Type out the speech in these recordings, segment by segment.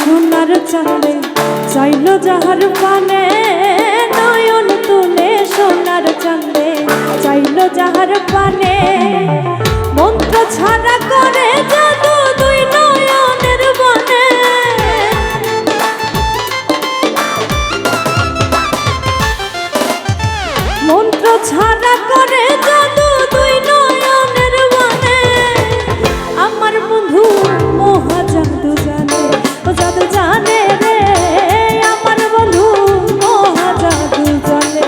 সোনার চাঁদে চাইল যাহার পানে, নয়ন তুলে সোনার চাঁদে চাইল যাহার পানে। মন্ত্র ছাড়া করে জাদু দুই নয়নের বনে, মন্ত্র ছাড়া করে জাদু দুই নয়নের বনে। আমার বন্ধু মহা জাদু জানে, ও জাদু জানে রে, আমার বন্ধু মহা জাদু জানে।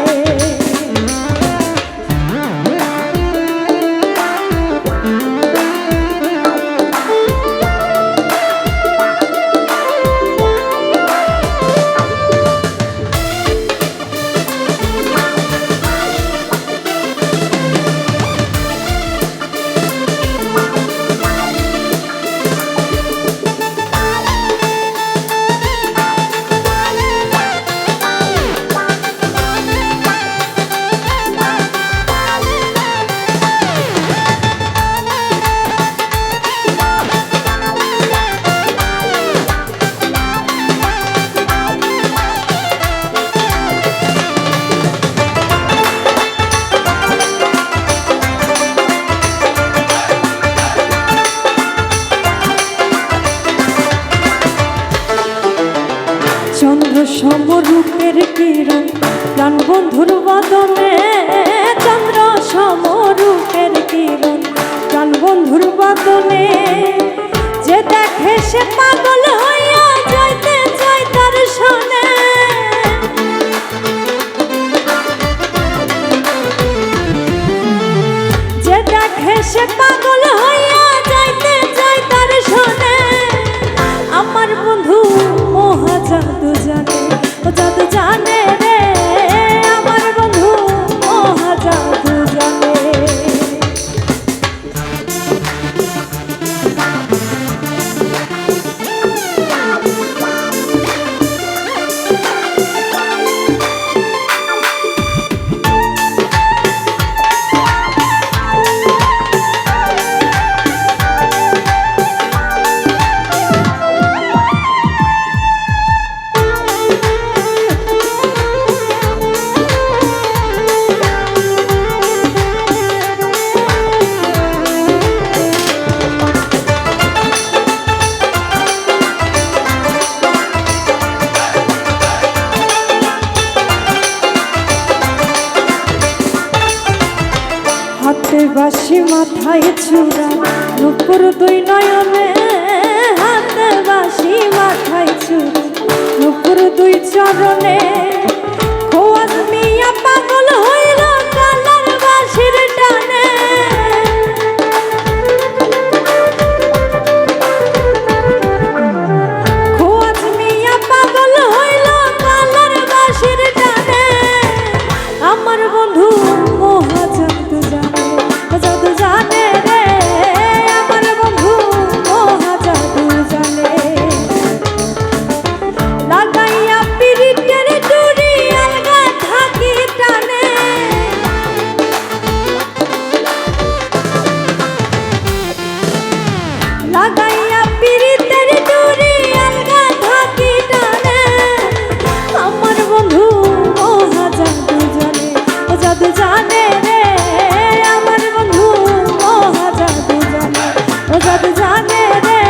চন্দ্র সমরূপের কিরণ প্রাণ বন্ধুর বদনে, চন্দ্র সমরূপের কিরণ প্রাণ বন্ধুর বদনে। যে দেখে সে পাগল হইয়া যাইতে চায় তার সনে, যে দেখে সে পাগল হইয়া যাইতে চায় তার সনে। আমার বন্ধু মহা জাদু জানে, ও জাদু জানে রে, আমার বন্ধু মহা জাদু জানে। হাতে বাঁশি মাথায় চূড়া নুপুর দুই নয়নে, হাতে বাঁশি মাথায় চূড়া নুপুর দুই চরণে। খোয়াজ মিয়া পাগল হইল কালার বাঁশির টানে, খোয়াজ মিয়া পাগল হইল কালার বাঁশির টানে। আমার বন্ধু মহা জাদু জানে, জাদু জানে রে, আমার বন্ধু মহা জাদু জানে। লাগাইয়া পিরিতের ডুরি আলগা থাকি টানে, লাগাইয়া পিরিতের ডুরি আলগা থাকি টানে। আমার বন্ধু মহা জাদু জানে, ও জাদু জানে রে, আমার বন্ধু মহা জাদু জানে, ও জাদু জানে রে,